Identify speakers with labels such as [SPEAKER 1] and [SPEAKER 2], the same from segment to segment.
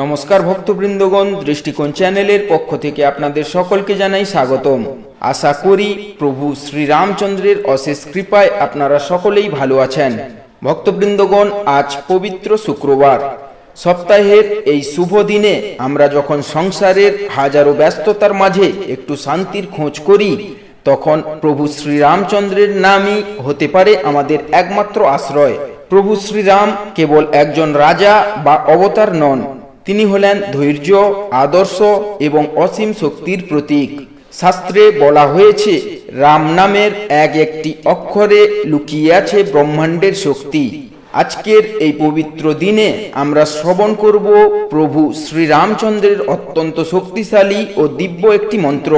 [SPEAKER 1] নমস্কার ভক্তবৃন্দগণ, দৃষ্টিকোণ চ্যানেলের পক্ষ থেকে আপনাদের সকলকে জানাই স্বাগতম। আশা করি প্রভু শ্রীরামচন্দ্রের অশেষ কৃপায় আপনারা সকলেই ভালো আছেন। ভক্তবৃন্দগণ, আজ পবিত্র শুক্রবার। সপ্তাহের এই শুভ দিনে আমরা যখন সংসারের হাজারো ব্যস্ততার মাঝে একটু শান্তির খোঁজ করি, তখন প্রভু শ্রীরামচন্দ্রের নামই হতে পারে আমাদের একমাত্র আশ্রয়। প্রভু শ্রীরাম কেবল একজন রাজা বা অবতার নন, তিনি হলেন ধৈর্য, আদর্শ এবং অসীম শক্তির প্রতীক। শাস্ত্রে বলা হয়েছে, রাম নামের একটি অক্ষরে লুকিয়ে আছে ব্রহ্মাণ্ডের শক্তি। আজকের এই পবিত্র দিনে আমরা শ্রবণ করব প্রভু শ্রীরামচন্দ্রের অত্যন্ত শক্তিশালী ও দিব্য একটি মন্ত্র।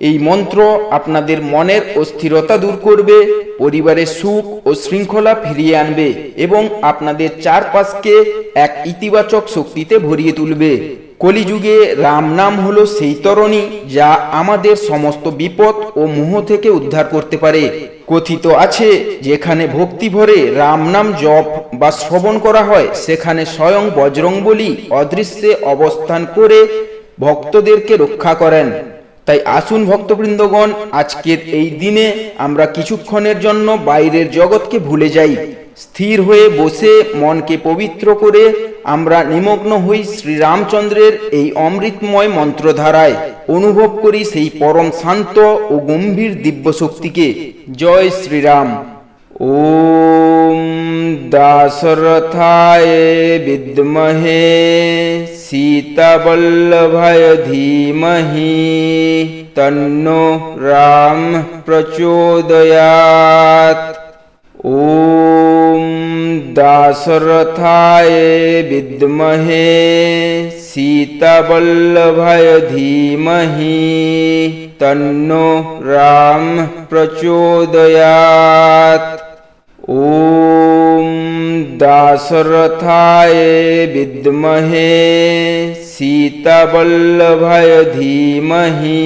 [SPEAKER 1] এই মন্ত্র আপনাদের মনের অস্থিরতা দূর করবে, পরিবারের সুখ ও শৃঙ্খলা ফিরিয়ে আনবে এবং আপনাদের চারপাশকে এক ইতিবাচক শক্তিতে ভরিয়ে তুলবে। কলিযুগে রাম নাম হলো সেই তরণী যা আমাদের সমস্ত বিপদ ও মোহ থেকে উদ্ধার করতে পারে। কথিত আছে, যেখানে ভক্তি ভরে রাম নাম জপ বা শ্রবণ করা হয়, সেখানে স্বয়ং বজরংবলী অদৃশ্যে অবস্থান করে ভক্তদেরকে রক্ষা করেন। তাই আসুন ভক্তবৃন্দগণ, আজকের এই দিনে আমরা কিছুক্ষণের জন্য বাইরের জগৎকে ভুলে যাই। স্থির হয়ে বসে মনকে পবিত্র করে আমরা নিমগ্ন হই শ্রীরামচন্দ্রের এই অমৃতময় মন্ত্রধারায়। অনুভব করি সেই পরম শান্ত ও গম্ভীর দিব্য শক্তিকে। জয় শ্রীরাম। ওম দাশরথায় বিদ্মহে সীতাবল্লভায় ধীমহি তন্নো রাম প্রচোদয়াৎ। ওম দাশরথায় বিদ্মহে সীতাবল্লভায় ধীমহি তন্নো রাম প্রচোদয়াৎ। ওম দাশরথায় বিদ্মহে সীতাবল্লভায় ধীমহি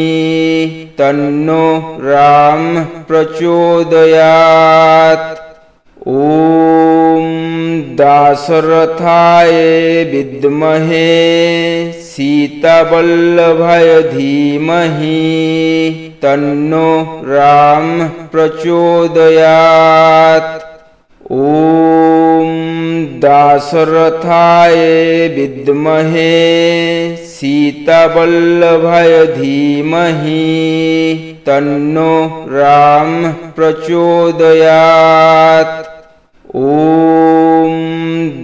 [SPEAKER 1] তন্নো রাম প্রচোদয়াৎ। ওম দাশরথায় বিদ্মহে সীতাবল্লভায় ধীমহি তন্নো রাম প্রচোদয়াৎ। ওম দাশরথায় বিদ্মহে সীতাবল্লভায় ধীমহি তন্নো রাম প্রচোদয়াৎ। ওম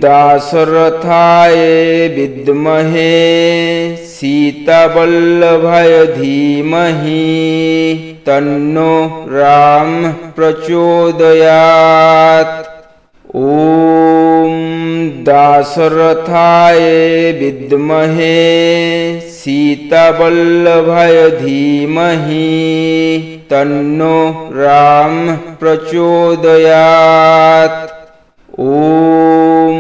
[SPEAKER 1] দাশরথায় বিদ্মহে সীতাবল্লভায় ধীমহি তন্নো রাম প্রচোদয়াৎ। ওম দাশরথায় বিদ্মহে সীতাবল্লভায় ধীমহি তন্নো রাম প্রচোদয়াৎ। ওম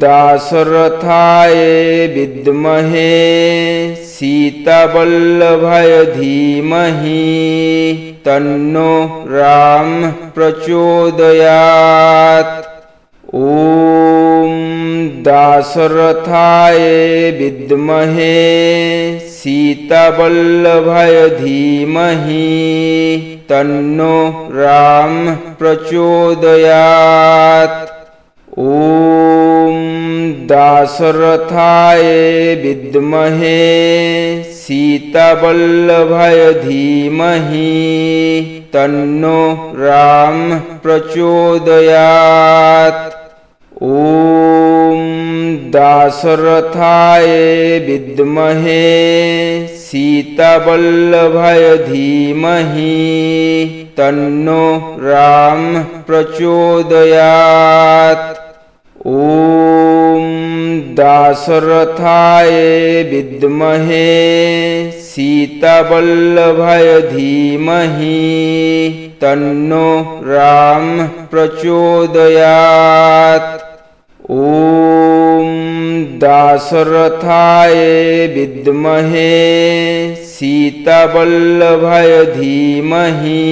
[SPEAKER 1] দাশরথায় বিদ্মহে সীতাবল্লভায় ধীমহি তন্নো রাম প্রচোদয়াৎ। ওম দাশরথায় বিদ্মহে সীতাবল্লভায় ধীমহি তন্নো রাম প্রচোদয়াৎ। ওম দাশরথায় বিদ্মহে সীতাবল্লভায় ধীমহি তন্নো রাম প্রচোদয়াৎ। ওম দাশরথায় বিদ্মহে সীতাবল্লভায় ধীমহি তন্নো রাম প্রচোদয়াৎ। ওম দাশরথায় বিদ্মহে সীতাবল্লভায় ধীমহি তন্নো রাম প্রচোদয়াৎ। ওম দাশরথায় বিদ্মহে সীতাবল্লভায় ধীমহি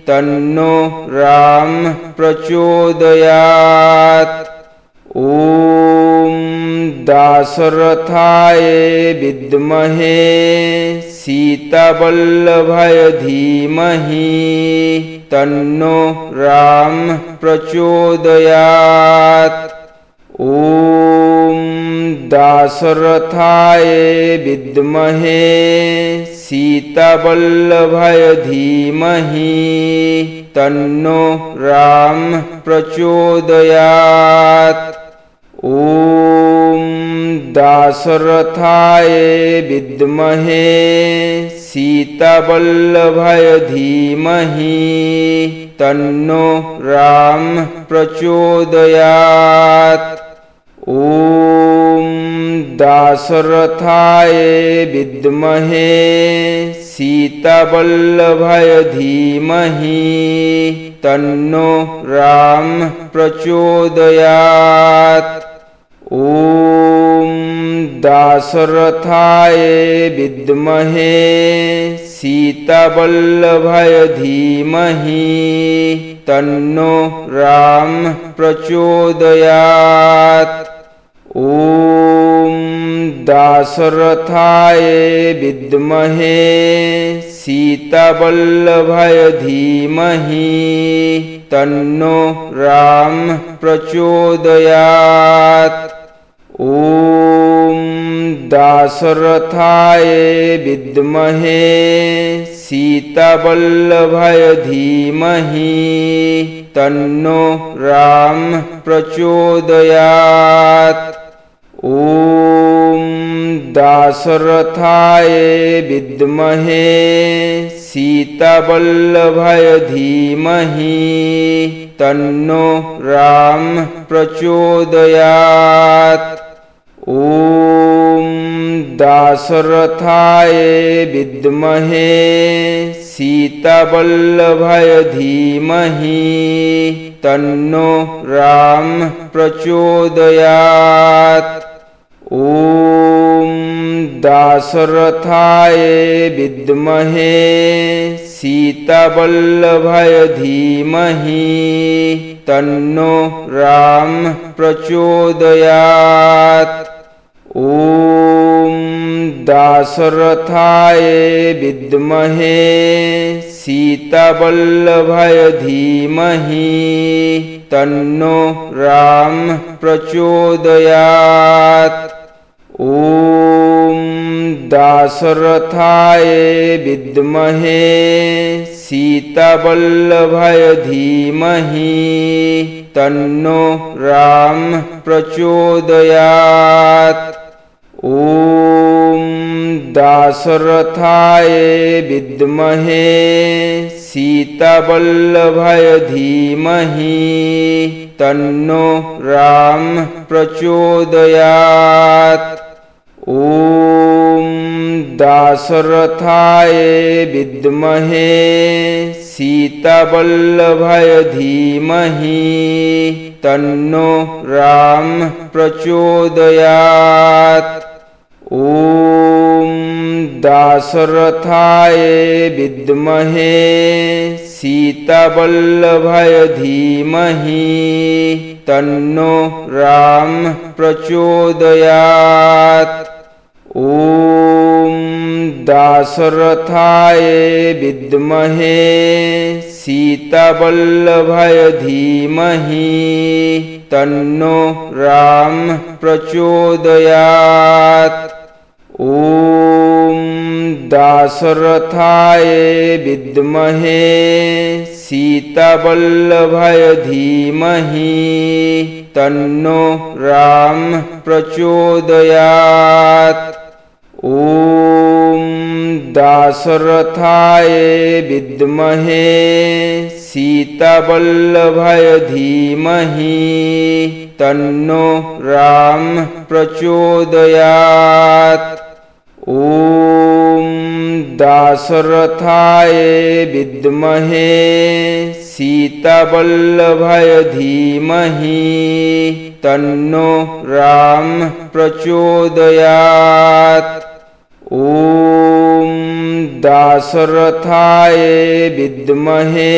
[SPEAKER 1] তন্নো রাম প্রচোদয়াৎ। ওম दाशरथाय विद्महे सीतावल्लभाय धीमहि तन्नो राम प्रचोदयात्। ॐ दाशरथाय विद्महे सीतावल्लभाय धीमहि तन्नो राम प्रचोदयात्। ॐ दाशरथाय विद्महे सीतावल्लभाय धीमहि तन्नो राम प्रचोदयात्। ॐ दाशरथाय विद्महे सीतावल्लभाय धीमहि तन्नो राम प्रचोदयात्। ॐ दाशरथाय विद्महे सीतावल्लभाय धीमहि तन्नो राम प्रचोदयात्। ॐ दाशरथाय विद्महे सीतावल्लभाय धीमहि तन्नो राम प्रचोदयात्। ॐ दाशरथाय विद्महे सीतावल्लभाय धीमहि तन्नो राम प्रचोदयात्। ॐ दाशरथाय विद्महे सीतावल्लभाय धीमहि तन्नो राम प्रचोदयात्। ॐ दाशरथाय विद्महे सीतावल्लभाय धीमहि तन्नो राम प्रचोदयात्। ॐ दाशरथाय विद्महे सीतावल्लभाय धीमहि तन्नो राम प्रचोदयात्। ॐ दाशरथाय विद्महे सीतावल्लभाय धीमहि तन्नो राम प्रचोदयात्। ॐ दाशरथाय विद्महे सीतावल्लभाय धीमहि तन्नो राम प्रचोदयात्। ॐ दाशरथाय विद्महे सीतावल्लभाय धीमहि तन्नो राम प्रचोदयात्। ॐ दाशरथाय विद्महे सीतावल्लभाय धीमहि तन्नो राम प्रचोदयात्। ॐ दाशरथाय विद्महे सीतावल्लभाय धीमहि तन्नो राम प्रचोदयात्। ॐ दाशरथाय विद्महे सीतावल्लभाय धीमहि तन्नो राम प्रचोदयात्। ॐ दाशरथाय विद्महे सीतावल्लभाय धीमहि तन्नो राम प्रचोदयात्। ॐ दाशरथाय विद्महे सीतावल्लभाय धीमहि तन्नो राम प्रचोदयात्। ॐ दाशरथाय विद्महे सीतावल्लभाय धीमहि तन्नो राम प्रचोदयात्। ॐ दाशरथाय विद्महे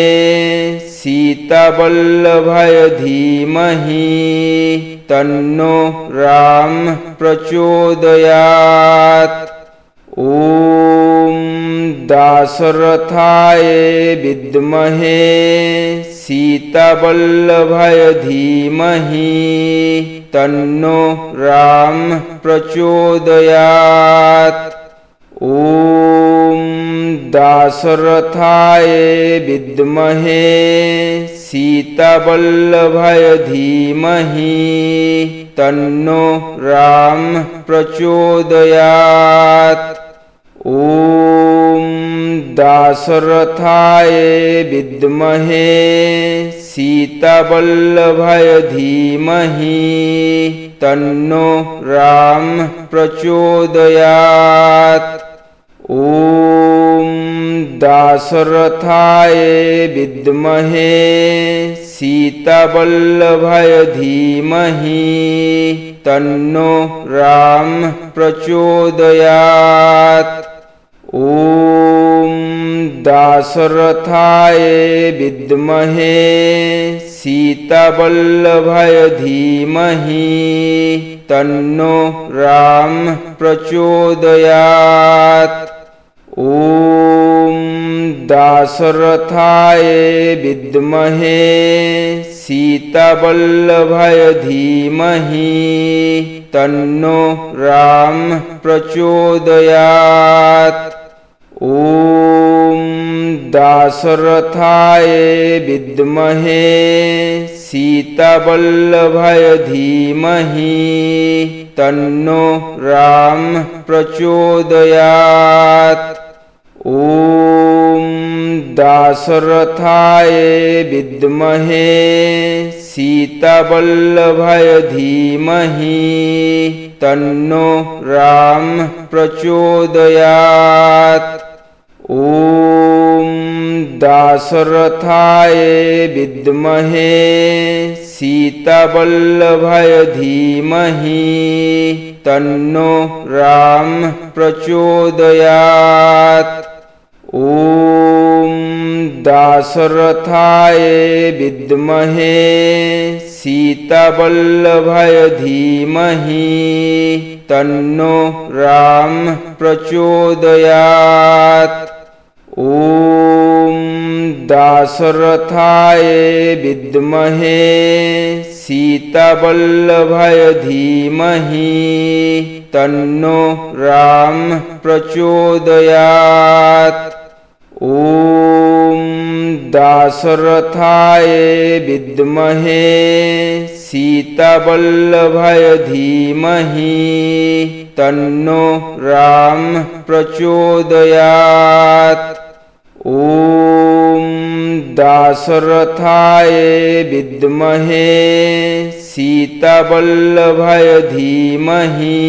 [SPEAKER 1] सीतावल्लभाय धीमहि तन्नो राम प्रचोदयात्। ॐ दाशरथाय विद्महे सीतावल्लभाय धीमहि तन्नो राम प्रचोदयात्। ॐ दाशरथाय विद्महे सीतावल्लभाय धीमहि तन्नो राम प्रचोदयात्। ॐ दाशरथाय विद्महे सीतावल्लभाय धीमहि तन्नो राम प्रचोदयात्। ॐ दाशरथाय विद्महे सीतावल्लभाय धीमहि तन्नो राम प्रचोदयात्। ॐ दाशरथाय विद्महे सीतावल्लभाय धीमहि तन्नो राम प्रचोदयात्। ॐ दाशरथाय विद्महे सीतावल्लभाय धीमहि तन्नो राम प्रचोदयात्। ॐ दाशरथाय विद्महे सीतावल्लभाय धीमहि तन्नो राम प्रचोदयात्। ॐ दाशरथाय विद्महे सीतावल्लभाय धीमहि तन्नो राम प्रचोदयात्। ॐ दाशरथाय विद्महे सीतावल्लभाय धीमहि तन्नो राम प्रचोदयात्। ॐ दाशरथाय विद्महे सीतावल्लभाय धीमहि तन्नो राम प्रचोदयात्। ॐ दाशरथाय विद्महे सीतावल्लभाय धीमहि तन्नो राम प्रचोदयात्। ॐ दाशरथाय विद्महे सीतावल्लभाय धीमहि तन्नो राम प्रचोदयात्। ॐ दाशरथाय विद्महे सीतावल्लभाय धीमहि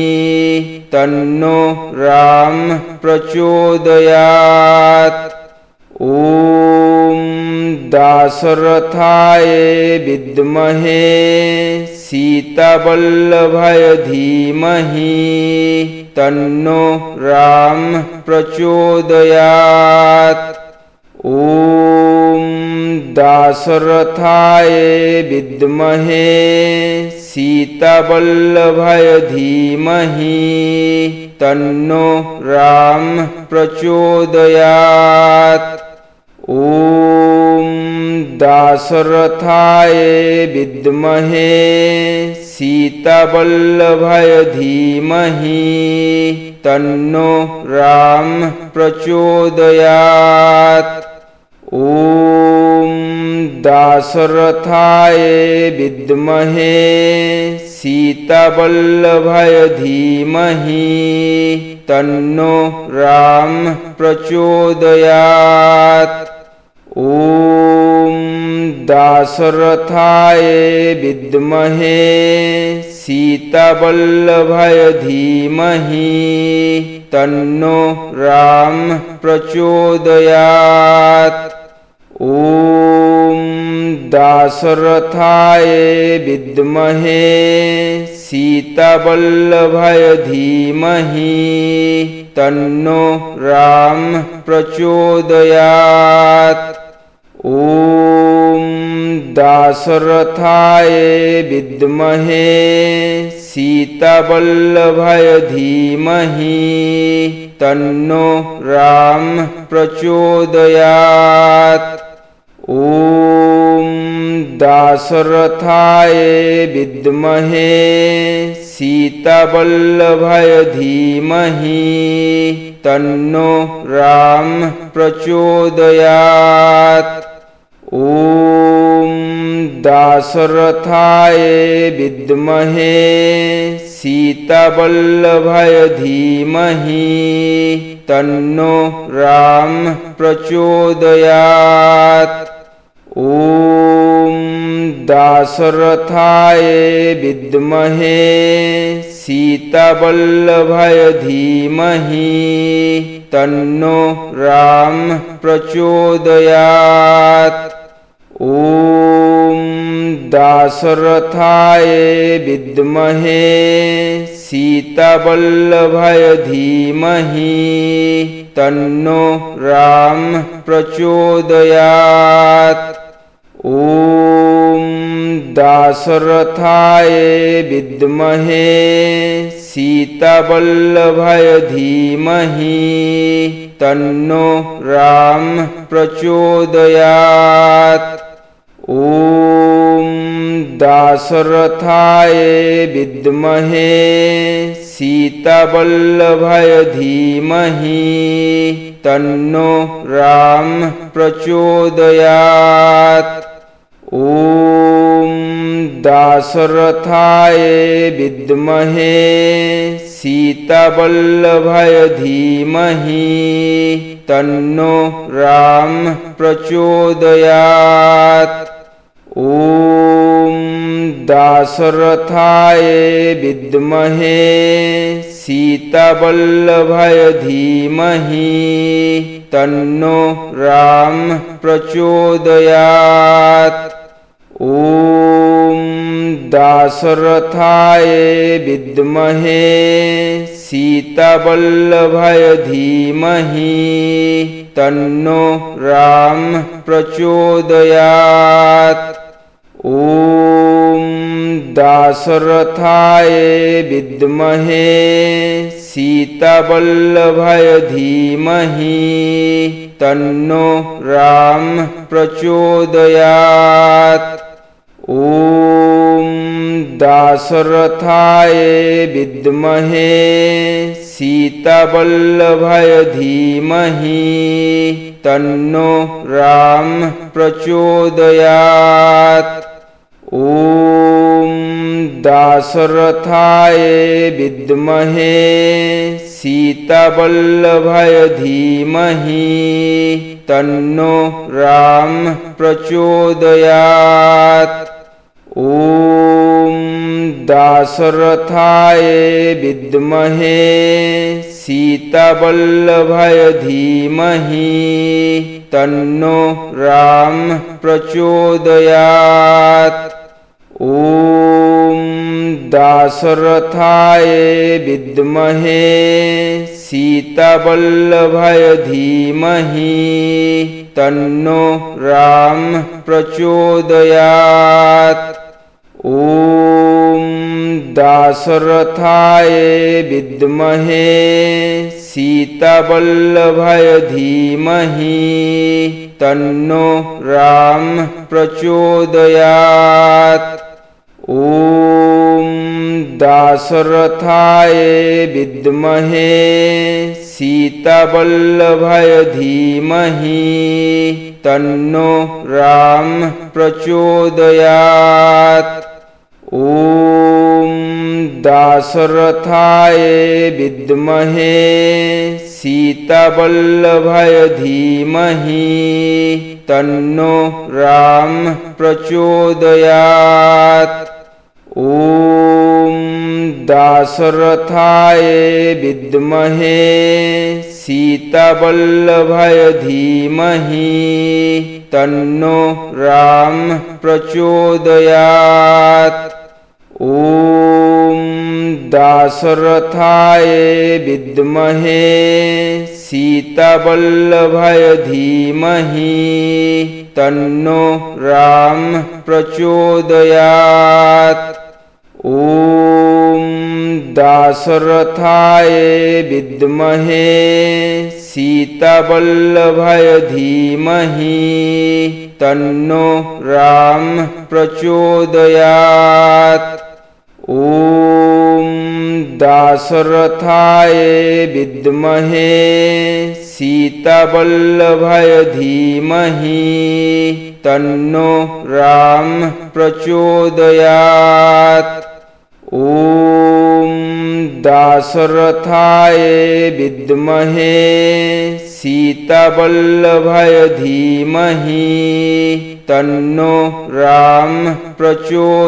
[SPEAKER 1] तन्नो राम प्रचोदयात्। ॐ दाशरथाय विद्महे सीतावल्लभाय धीमहि तन्नो राम प्रचोदयात्। ॐ दाशरथाय विद्महे सीतावल्लभाय धीमहि तन्नो राम प्रचोदयात्। ॐ दाशरथाय विद्महे सीतावल्लभाय धीमहि तन्नो राम प्रचोदयात्। ॐ दाशरथाय विद्महे सीतावल्लभाय धीमहि तन्नो राम प्रचोदयात्। ॐ दाशरथाय विद्महे सीतावल्लभाय धीमहि तन्नो राम प्रचोदयात्। ॐ दाशरथाय विद्महे सीतावल्लभाय धीमहि तन्नो राम प्रचोदयात्। ॐ दाशरथाय विद्महे सीतावल्लभाय धीमहि तन्नो राम प्रचोदयात्। ॐ दाशरथाय विद्महे सीतावल्लभाय धीमहि तन्नो राम प्रचोदयात्। ॐ दाशरथाय विद्महे सीतावल्लभाय धीमहि तन्नो राम प्रचोदयात्। ॐ दाशरथाय विद्महे सीतावल्लभाय धीमहि तन्नो राम प्रचोदयात्। ॐ दाशरथाय विद्महे सीतावल्लभाय धीमहि तन्नो राम प्रचोदयात्। ॐ दाशरथाय विद्महे सीतावल्लभाय धीमहि तन्नो राम प्रचोदयात्। ॐ दाशरथाय विद्महे सीतावल्लभाय धीमहि तन्नो राम प्रचोदयात्। ॐ दाशरथाय विद्महे सीतावल्लभाय धीमहि तन्नो राम प्रचोदयात्। ॐ दाशरथाय विद्महे सीतावल्लभाय धीमहि तन्नो राम प्रचोदयात्। ॐ दाशरथाय विद्महे सीतावल्लभाय धीमहि तन्नो राम प्रचोदयात्। ॐ दाशरथाय विद्महे सीतावल्लभाय धीमहि तन्नो राम प्रचोदयात्। ॐ दाशरथाय विद्महे सीतावल्लभाय धीमहि तन्नो राम प्रचोदयात्। ॐ दाशरथाय विद्महे सीतावल्लभाय धीमहि तन्नो राम प्रचोदयात्। ॐ दाशरथाय विद्महे सीतावल्लभाय धीमहि तन्नो राम प्रचोदयात्। ॐ दाशरथाय विद्महे सीतावल्लभाय धीमहि तन्नो राम प्रचोदयात्। ॐ दाशरथाय विद्महे सीतावल्लभाय धीमहि तन्नो राम प्रचोदयात्। ॐ दाशरथाय विद्महे सीतावल्लभाय धीमहि तन्नो राम प्रचोदयात्। ॐ दाशरथाय विद्महे सीतावल्लभाय धीमहि तन्नो राम प्रचोदयात्। ॐ दाशरथाय विद्महे सीतावल्लभाय धीमहि तन्नो राम प्रचोदयात्। ॐ दाशरथाय विद्महे सीतावल्लभाय धीमहि तन्नो राम प्रचोदयात्। ॐ दाशरथाय विद्महे सीतावल्लभाय धीमहि तन्नो राम प्रचोदयात्। ॐ दाशरथाय विद्महे सीतावल्लभाय धीमहि तन्नो राम प्रचोदयात्। ॐ दाशरथाय विद्महे सीतावल्लभाय धीमहि तन्नो राम प्रचोदयात्।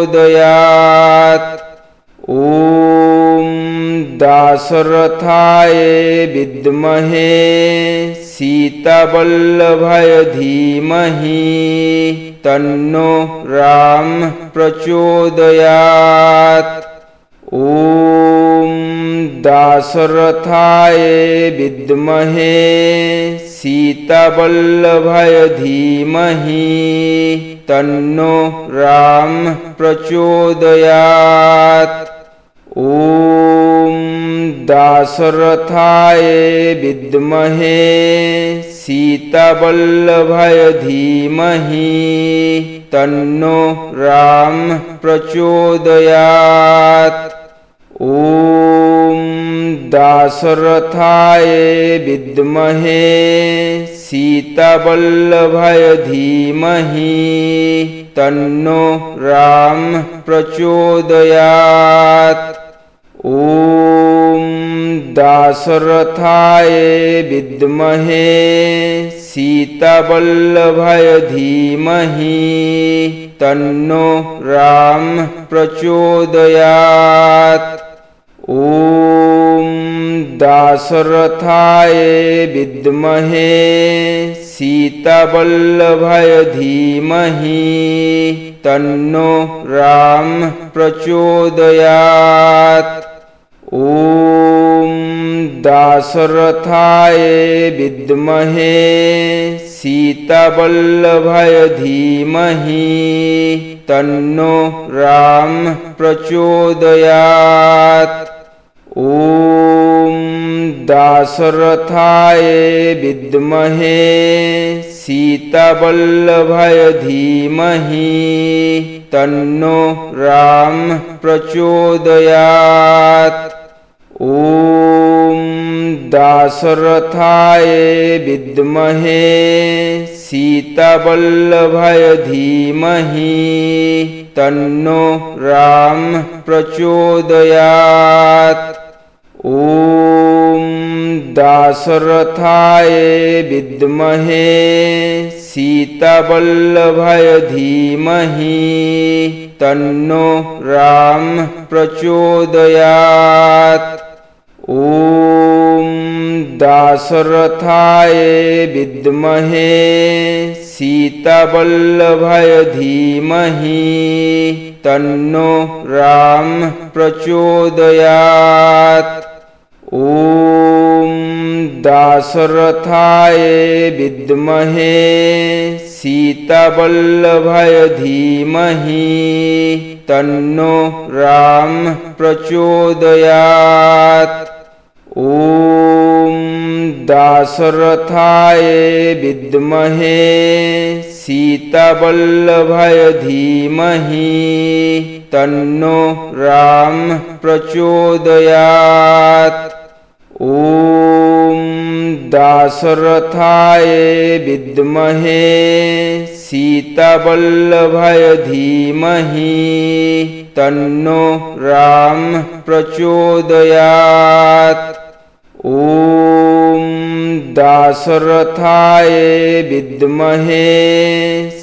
[SPEAKER 1] ॐ दाशरथाय विद्महे सीतावल्लभाय धीमहि तन्नो राम प्रचोदयात्। ॐ दाशरथाय विद्महे सीतावल्लभाय धीमहि तन्नो राम प्रचोदयात्। ॐ दाशरथाय विद्महे सीतावल्लभाय धीमहि तन्नो राम प्रचोदयात्। ॐ दाशरथाय विद्महे सीतावल्लभाय धीमहि तन्नो राम प्रचोदयात्। ॐ दाशरथाय विद्महे सीतावल्लभाय धीमहि तन्नो राम प्रचोदयात्। ॐ दाशरथाय विद्महे सीतावल्लभाय धीमहि तन्नो राम प्रचोदयात्। ॐ दाशरथाय विद्महे सीतावल्लभाय धीमहि तन्नो राम प्रचोदयात्। ॐ दाशरथाय विद्महे सीतावल्लभाय धीमहि तन्नो राम प्रचोदयात्। ॐ दाशरथाय विद्महे सीतावल्लभाय धीमहि तन्नो राम प्रचोदयात्। ॐ दाशरथाय विद्महे सीतावल्लभाय धीमहि तन्नो राम प्रचोदयात्। ॐ दाशरथाय विद्महे सीतावल्लभाय धीमहि तन्नो राम प्रचोदयात्। ॐ दाशरथाय विद्महे सीतावल्लभाय धीमहि तन्नो राम प्रचोदयात्। ॐ दाशरथाय विद्महे सीतावल्लभाय धीमहि तन्नो राम प्रचोदयात्। ॐ दाशरथाय विद्महे सीतावल्लभाय धीमहि तन्नो राम प्रचोदयात्। ॐ दाशरथाय विद्महे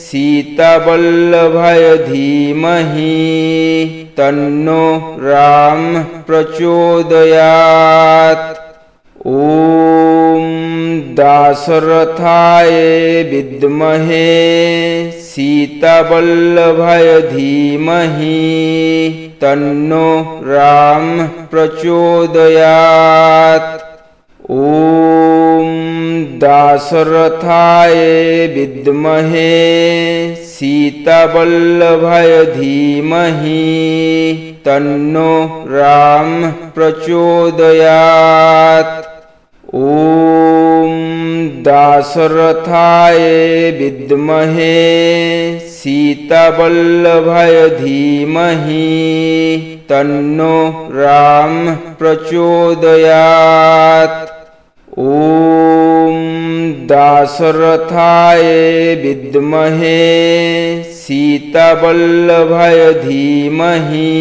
[SPEAKER 1] सीतावल्लभाय धीमहि तन्नो राम प्रचोदयात्। ॐ दाशरथाय विद्महे सीतावल्लभाय धीमहि तन्नो राम प्रचोदयात्। ॐ दाशरथाय विद्महे सीतावल्लभाय धीमहि तन्नो राम प्रचोदयात्। ॐ दाशरथाय विद्महे सीतावल्लभाय धीमहि तन्नो राम प्रचोदयात्। ॐ दाशरथाय विद्महे सीतावल्लभाय धीमहि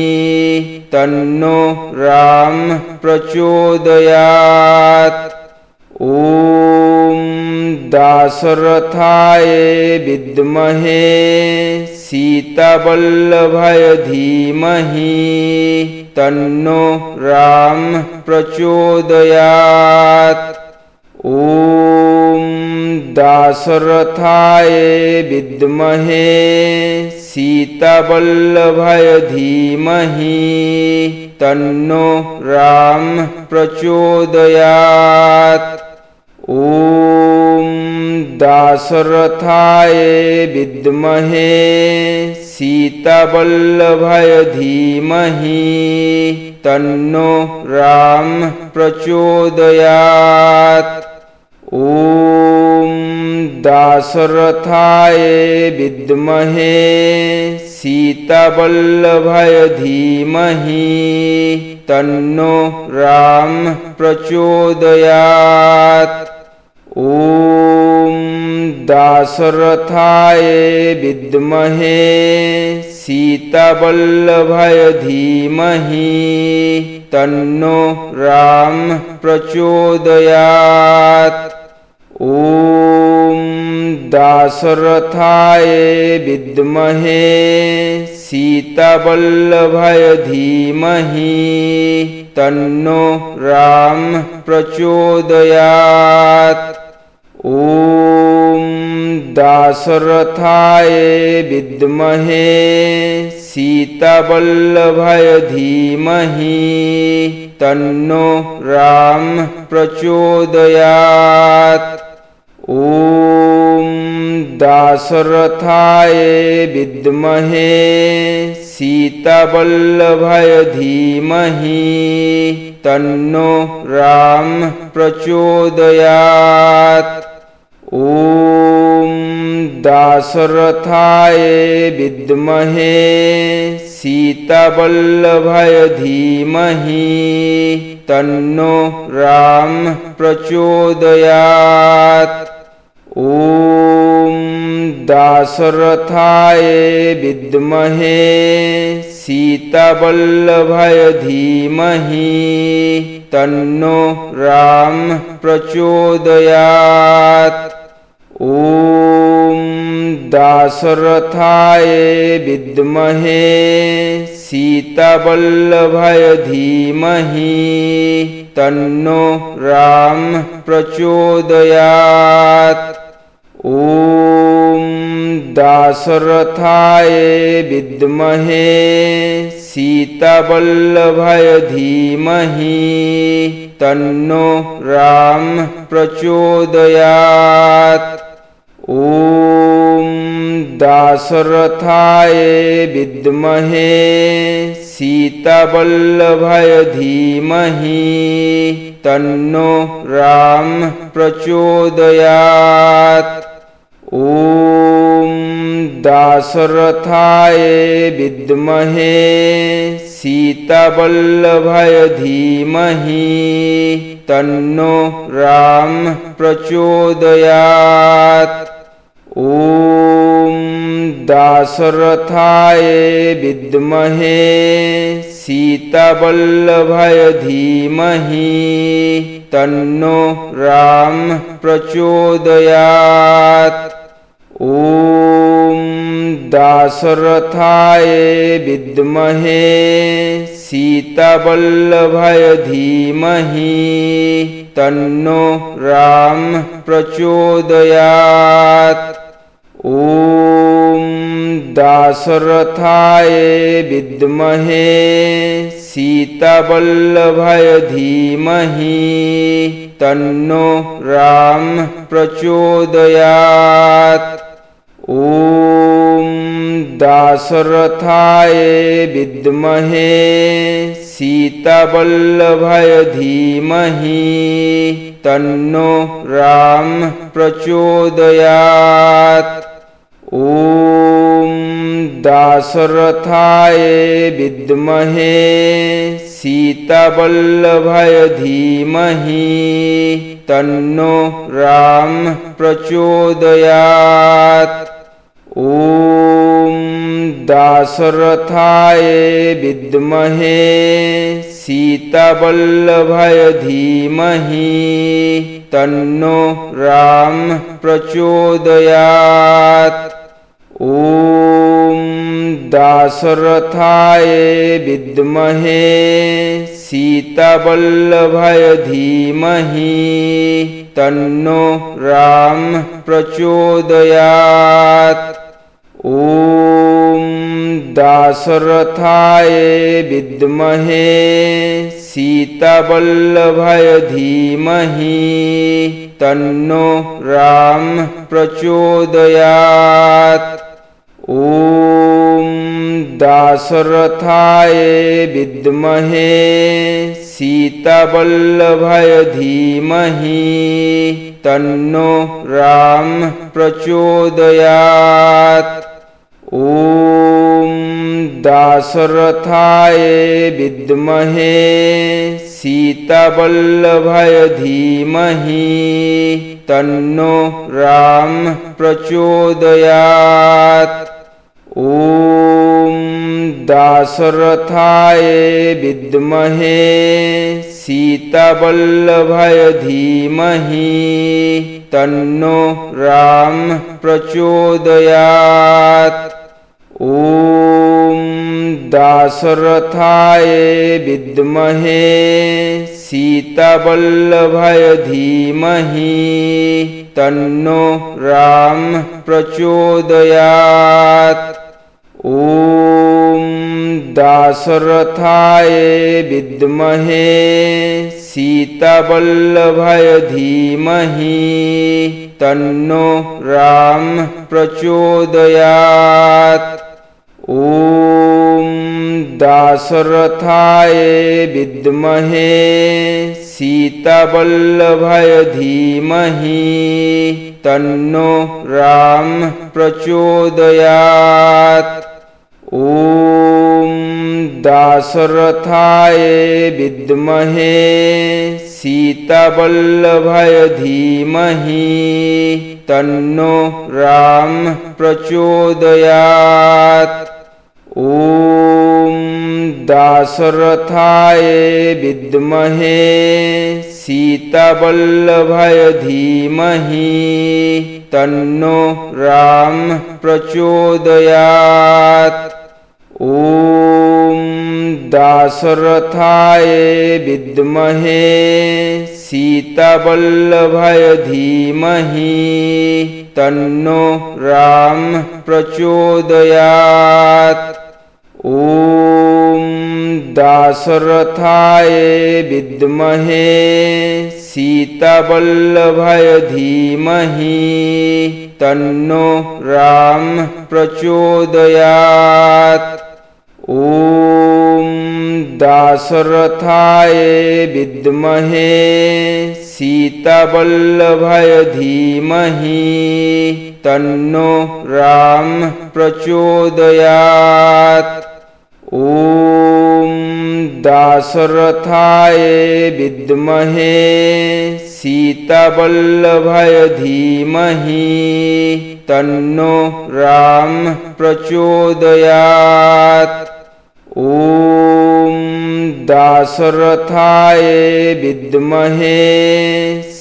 [SPEAKER 1] तन्नो राम प्रचोदयात्। ॐ दाशरथाय विद्महे सीतावल्लभाय धीमहि तन्नो राम प्रचोदयात्। ॐ दाशरथाय विद्महे सीतावल्लभाय धीमहि तन्नो राम प्रचोदयात्। ॐ दाशरथाय विद्महे सीतावल्लभाय धीमहि तन्नो राम प्रचोदयात्। ॐ दाशरथाय विद्महे सीतावल्लभाय धीमहि तन्नो राम प्रचोदयात्। ॐ दाशरथाय विद्महे सीतावल्लभाय धीमहि तन्नो राम प्रचोदयात्। ॐ दाशरथाय विद्महे सीतावल्लभाय धीमहि तन्नो राम प्रचोदयात्। ॐ दाशरथाय विद्महे सीतावल्लभाय धीमहि तन्नो राम प्रचोदयात्। ॐ दाशरथाय विद्महे सीतावल्लभाय धीमहि तन्नो राम प्रचोदयात्। ॐ दाशरथाय विद्महे सीतावल्लभाय धीमहि तन्नो राम प्रचोदयात्। ॐ दाशरथाय विद्महे सीतावल्लभाय धीमहि तन्नो राम प्रचोदयात्। ॐ दाशरथाय विद्महे सीतावल्लभाय धीमहि तन्नो राम प्रचोदयात्। ॐ दाशरथाय विद्महे सीतावल्लभाय धीमहि तन्नो राम प्रचोदयात्। ॐ दाशरथाय विद्महे सीतावल्लभाय धीमहि तन्नो राम प्रचोदयात्। ॐ दाशरथाय विद्महे सीतावल्लभाय धीमहि तन्नो राम प्रचोदयात्। ॐ दाशरथाय विद्महे सीतावल्लभाय धीमहि तन्नो राम प्रचोदयात्। ॐ दाशरथाय विद्महे सीतावल्लभाय धीमहि तन्नो राम प्रचोदयात्। ॐ दाशरथाय विद्महे सीतावल्लभाय धीमहि तन्नो राम प्रचोदयात्। ॐ दाशरथाय विद्महे सीतावल्लभाय धीमहि तन्नो राम प्रचोदयात्। ॐ दाशरथाय विद्महे सीतावल्लभाय धीमहि तन्नो राम प्रचोदयात्। ॐ दाशरथाय विद्महे सीतावल्लभाय धीमहि तन्नो राम प्रचोदयात्। ॐ दाशरथाय विद्महे सीतावल्लभाय धीमहि तन्नो राम प्रचोदयात्। ॐ दाशरथाय विद्महे सीतावल्लभाय धीमहि तन्नो राम प्रचोदयात्। ॐ दाशरथाय विद्महे सीतावल्लभाय धीमहि तन्नो राम प्रचोदयात्। ॐ दाशरथाय विद्महे सीतावल्लभाय धीमहि तन्नो राम प्रचोदयात्। ॐ दाशरथाय विद्महे सीतावल्लभाय धीमहि तन्नो राम प्रचोदयात्। ॐ दाशरथाय विद्महे सीतावल्लभाय धीमहि तन्नो राम प्रचोदयात्। ॐ दाशरथाय विद्महे सीतावल्लभाय धीमहि तन्नो राम प्रचोदयात्। ॐ दाशरथाय विद्महे सीतावल्लभाय धीमहि तन्नो राम प्रचोदयात्। ॐ दाशरथाय विद्महे सीतावल्लभाय धीमहि तन्नो राम प्रचोदयात्। ॐ दाशरथाय विद्महे सीतावल्लभाय धीमहि तन्नो राम प्रचोदयात्। ॐ दाशरथाय विद्महे सीतावल्लभाय धीमहि तन्नो राम प्रचोदयात्। ॐ दाशरथाय विद्महे सीतावल्लभाय धीमहि तन्नो राम प्रचोदयात्। ॐ दाशरथाय विद्महे सीतावल्लभाय धीमहि तन्नो राम प्रचोदयात्। ॐ दाशरथाय विद्महे सीतावल्लभाय धीमहि तन्नो राम प्रचोदयात्। ॐ दाशरथाय विद्महे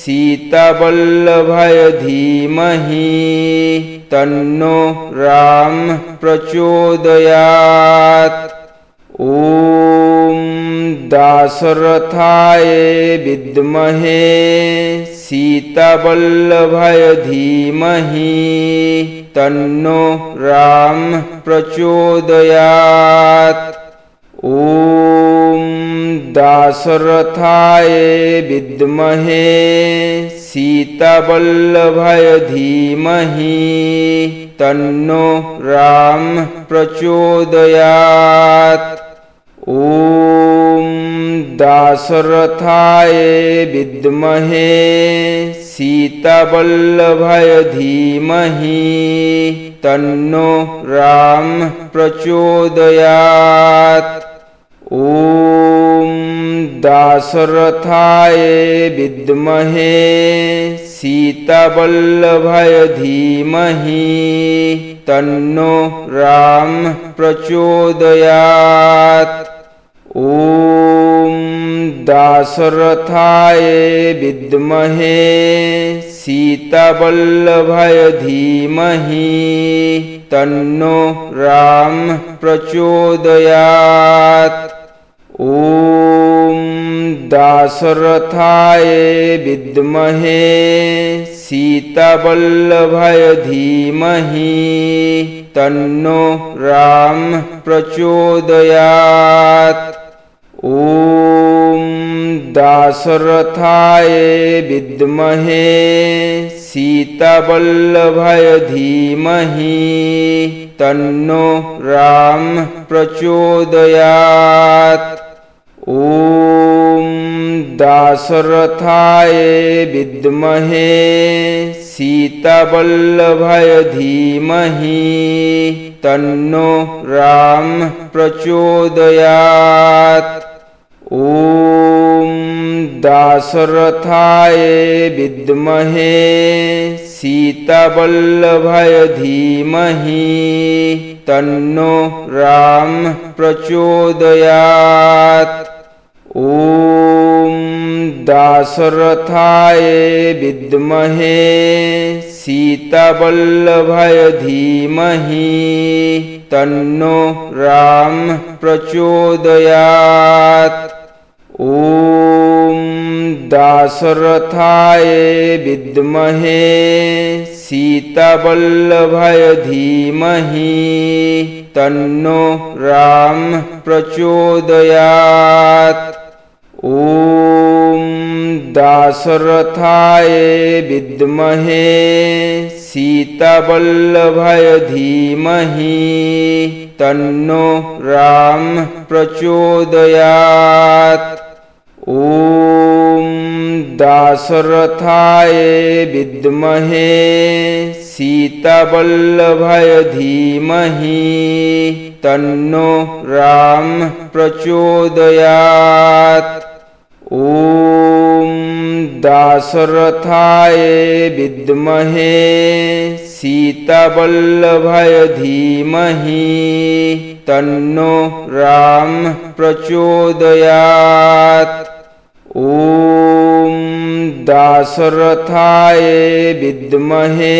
[SPEAKER 1] सीतावल्लभाय धीमहि तन्नो राम प्रचोदयात्। ॐ दाशरथाय विद्महे सीतावल्लभाय धीमहि तन्नो राम प्रचोदयात्। ॐ दाशरथाय विद्महे सीतावल्लभाय धीमहि तन्नो राम प्रचोदयात्। ॐ दाशरथाय विद्महे सीतावल्लभाय धीमहि तन्नो राम प्रचोदयात्। ॐ दाशरथाय विद्महे सीतावल्लभाय धीमहि तन्नो राम प्रचोदयात्। ॐ दाशरथाय विद्महे सीतावल्लभाय धीमहि तन्नो राम प्रचोदयात्। ॐ दाशरथाय विद्महे सीतावल्लभाय धीमहि तन्नो राम प्रचोदयात्। ॐ दाशरथाय विद्महे सीतावल्लभाय धीमहि तन्नो राम प्रचोदयात्। ॐ दाशरथाय विद्महे सीतावल्लभाय धीमहि तन्नो राम प्रचोदयात्। ॐ दाशरथाय विद्महे सीतावल्लभाय धीमहि तन्नो राम प्रचोदयात्। ॐ दाशरथाय विद्महे सीतावल्लभाय धीमहि तन्नो राम प्रचोदयात्। ॐ दाशरथाय विद्महे सीतावल्लभाय धीमहि तन्नो राम प्रचोदयात्। ॐ दाशरथाय विद्महे सीतावल्लभाय धीमहि तन्नो राम प्रचोदयात्। ॐ दाशरथाय विद्महे सीतावल्लभाय धीमहि तन्नो राम प्रचोदयात्। ॐ दाशरथाय विद्महे सीतावल्लभाय धीमहि तन्नो राम प्रचोदयात्। ॐ दाशरथाय विद्महे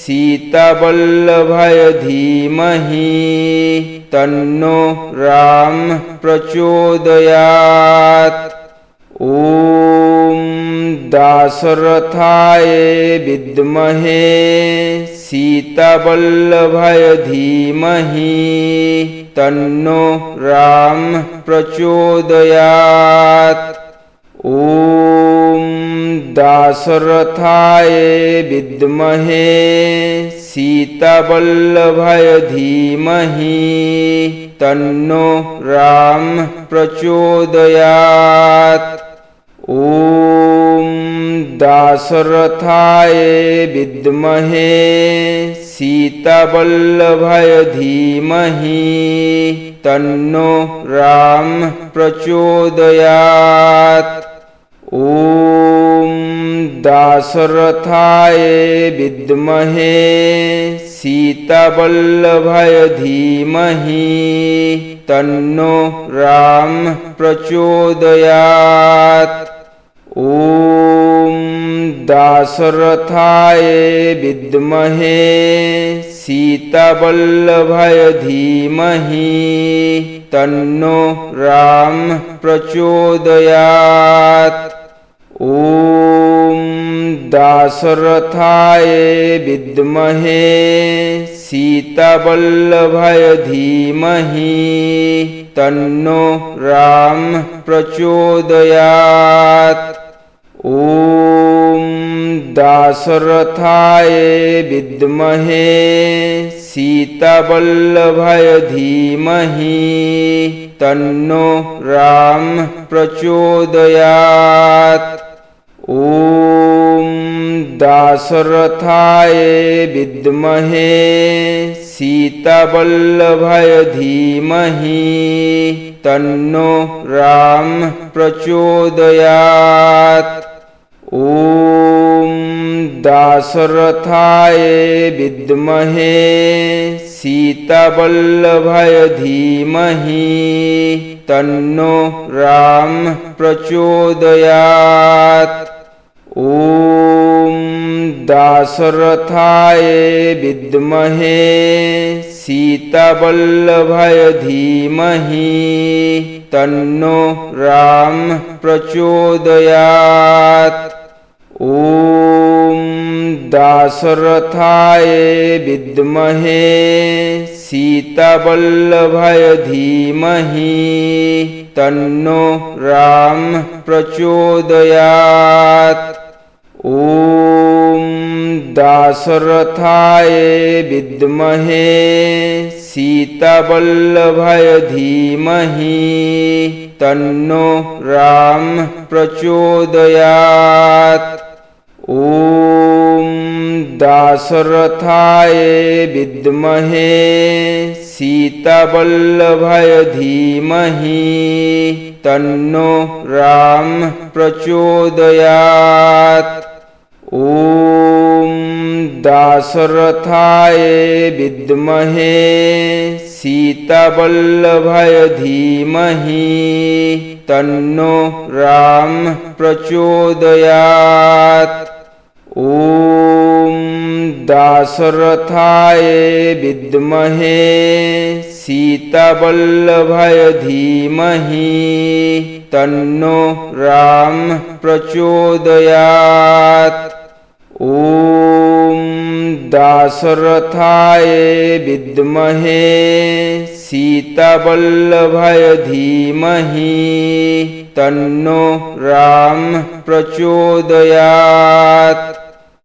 [SPEAKER 1] सीतावल्लभाय धीमहि तन्नो राम प्रचोदयात्। ॐ दाशरथाय विद्महे सीतावल्लभाय धीमहि तन्नो राम प्रचोदयात्। ॐ दाशरथाय विद्महे सीतावल्लभाय धीमहि तन्नो राम प्रचोदयात्। ॐ दाशरथाय विद्महे सीतावल्लभाय धीमहि तन्नो राम प्रचोदयात्। ॐ दाशरथाय विद्महे सीतावल्लभाय धीमहि तन्नो राम प्रचोदयात्। ॐ दाशरथाय विद्महे सीतावल्लभाय धीमहि तन्नो राम प्रचोदयात्। ॐ दाशरथाय विद्महे सीतावल्लभाय धीमहि तन्नो राम प्रचोदयात्। ॐ दाशरथाय विद्महे सीतावल्लभाय धीमहि तन्नो राम प्रचोदयात्। ॐ दाशरथाय विद्महे सीतावल्लभाय धीमहि तन्नो राम प्रचोदयात्। ॐ दाशरथाय विद्महे सीतावल्लभाय धीमहि तन्नो राम प्रचोदयात्। ॐ दाशरथाय विद्महे सीतावल्लभाय धीमहि तन्नो राम प्रचोदयात्। ॐ दाशरथाय विद्महे सीतावल्लभाय धीमहि तन्नो राम प्रचोदयात्। ॐ दाशरथाय विद्महे सीतावल्लभाय धीमहि तन्नो राम प्रचोदयात्। ॐ दाशरथाय विद्महे सीतावल्लभाय धीमहि तन्नो राम प्रचोदयात्। ॐ दाशरथाय विद्महे सीतावल्लभाय धीमहि तन्नो राम प्रचोदयात्। ॐ दाशरथाय विद्महे सीतावल्लभाय धीमहि तन्नो राम प्रचोदयात्। ॐ दाशरथाय विद्महे सीतावल्लभाय धीमहि तन्नो राम प्रचोदयात्।